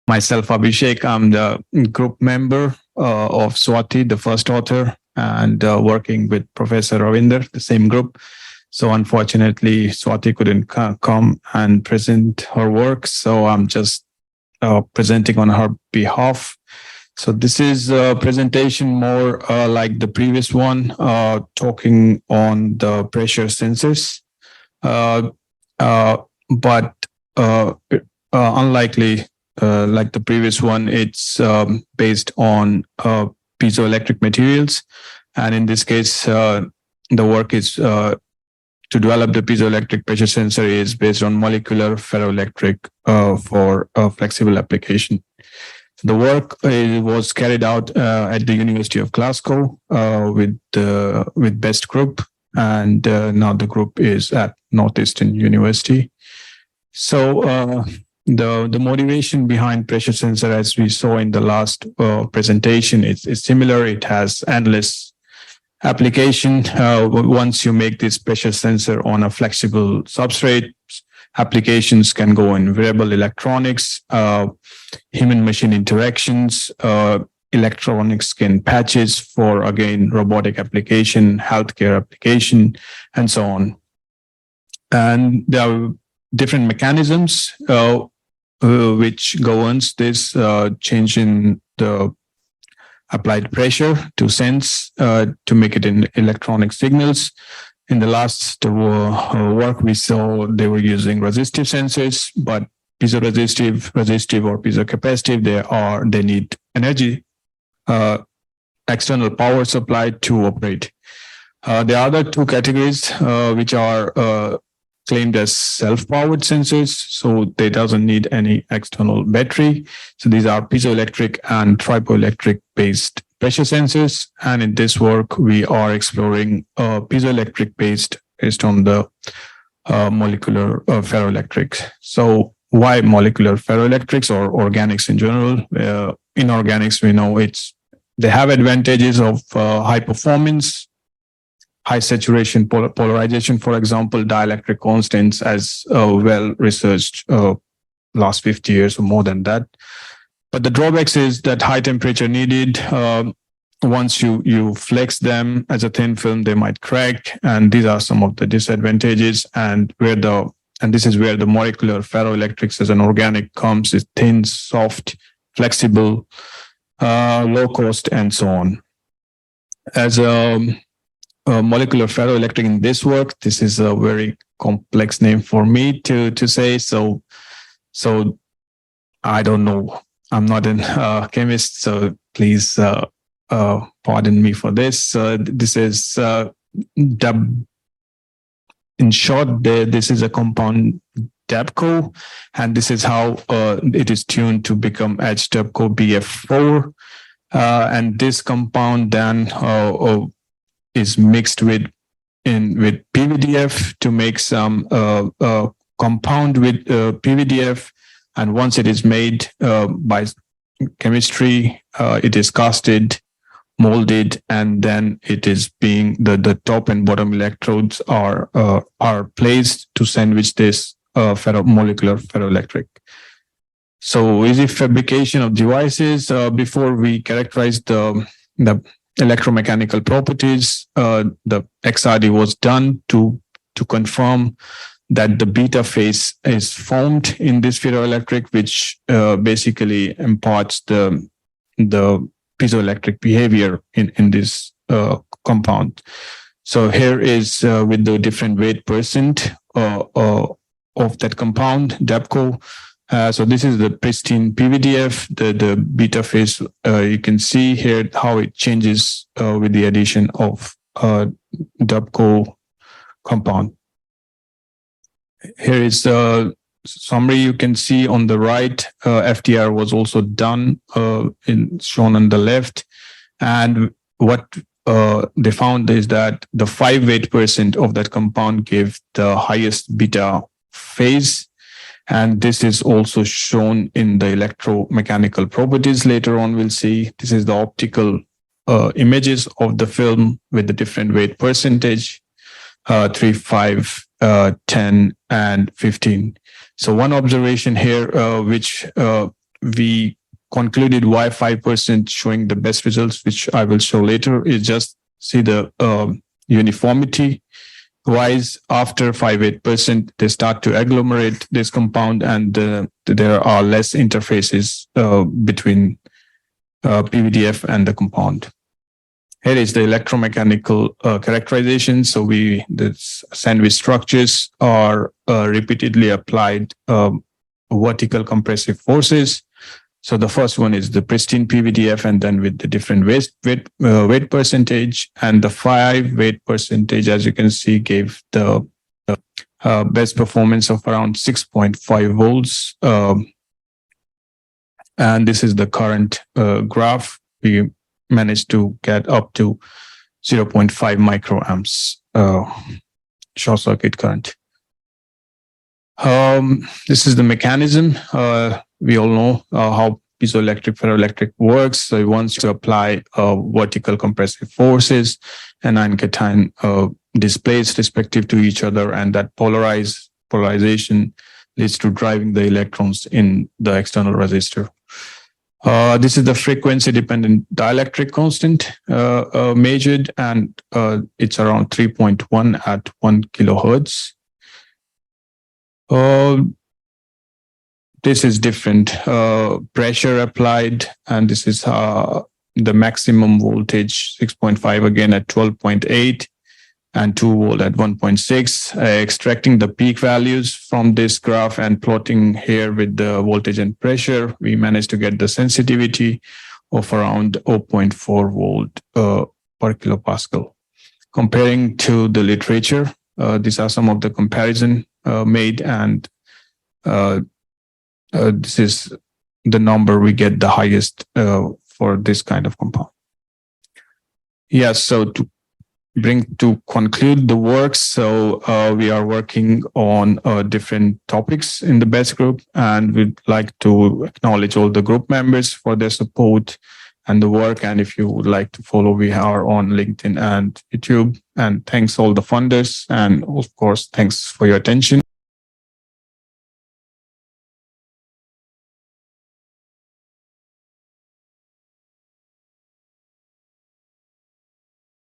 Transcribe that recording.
Myself, Abhishek, I'm the group member of Swati, the first author, and working with Professor Ravinder, the same group. So unfortunately, Swati couldn't come and present her work. So I'm just presenting on her behalf. So this is a presentation more like the previous one, talking on the pressure sensors. But unlikely like the previous one, it's based on piezoelectric materials. And in this case, the work is to develop the piezoelectric pressure sensor is based on molecular ferroelectric for flexible application. The work was carried out at the University of Glasgow with BEST group, and now the group is at Northeastern University. So the motivation behind pressure sensor, as we saw in the last presentation, is similar. It has endless application. Once you make this pressure sensor on a flexible substrate, applications can go in wearable electronics, human-machine interactions, electronic skin patches for, again, robotic application, healthcare application, and so on. And there are different mechanisms which governs this change in the applied pressure to sense, to make it in electronic signals. In the last work we saw, they were using resistive sensors, but piezoresistive, resistive, or piezocapacitive, they need energy, external power supply to operate. There are other two categories which are claimed as self-powered sensors, so they doesn't need any external battery. So these are piezoelectric and triboelectric based pressure sensors. And in this work, we are exploring piezoelectric based on the molecular ferroelectrics. So why molecular ferroelectrics or organics in general? In organics, we know they have advantages of high performance, high saturation polarization, for example, dielectric constants as well researched last 50 years or more than that. But the drawbacks is that high temperature needed. Once you flex them as a thin film, they might crack, and these are some of the disadvantages. And this is where the molecular ferroelectrics as an organic comes: is thin, soft, flexible, low cost, and so on. As a molecular ferroelectric in this work, this is a very complex name for me to say. So I don't know. I'm not a chemist, so please pardon me for this. This is in short, this is a compound DAPCO, and this is how it is tuned to become HDAPCO BF4. And this compound then is mixed with PVDF to make some compound with PVDF. And once it is made by chemistry, it is casted, molded, and then it is being the top and bottom electrodes are placed to sandwich this molecular ferroelectric. So easy fabrication of devices. Before we characterize the electromechanical properties, the XRD was done to confirm that the beta phase is formed in this ferroelectric, which basically imparts the piezoelectric behavior in this compound. So here is with the different weight percent of that compound, DAPCO. So this is the pristine PVDF, the beta phase. You can see here how it changes with the addition of DAPCO compound. Here is a summary. You can see on the right, FTR was also done, shown on the left. And what they found is that the 5 weight percent of that compound gave the highest beta phase. And this is also shown in the electromechanical properties. Later on, we'll see this is the optical images of the film with the different weight percentage, 3, 5, 10, and 15. So one observation here, which we concluded why 5% showing the best results, which I will show later, is just see the uniformity wise. After 5-8%, they start to agglomerate this compound, and there are less interfaces between PVDF and the compound. Here is the electromechanical characterization. So the sandwich structures are repeatedly applied vertical compressive forces. So the first one is the pristine PVDF, and then with the different weight percentage, and the 5 weight percentage, as you can see, gave the best performance of around 6.5 volts. And this is the current graph. We managed to get up to 0.5 microamps short circuit current. This is the mechanism. We all know how piezoelectric ferroelectric works. So it wants to apply vertical compressive forces, anion cation displaced respective to each other, and that polarization leads to driving the electrons in the external resistor. This is the frequency dependent dielectric constant measured, and it's around 3.1 at 1 kilohertz. This is different pressure applied, and this is the maximum voltage 6.5 again at 12.8 and 2 volt at 1.6. Extracting the peak values from this graph and plotting here with the voltage and pressure, we managed to get the sensitivity of around 0.4 volt per kilopascal. Comparing to the literature, these are some of the comparison made, and this is the number we get the highest for this kind of compound. Yes, so to conclude the work, so we are working on different topics in the BEST group, and we'd like to acknowledge all the group members for their support and the work. And if you would like to follow, we are on LinkedIn and YouTube. And thanks all the funders, and of course, thanks for your attention.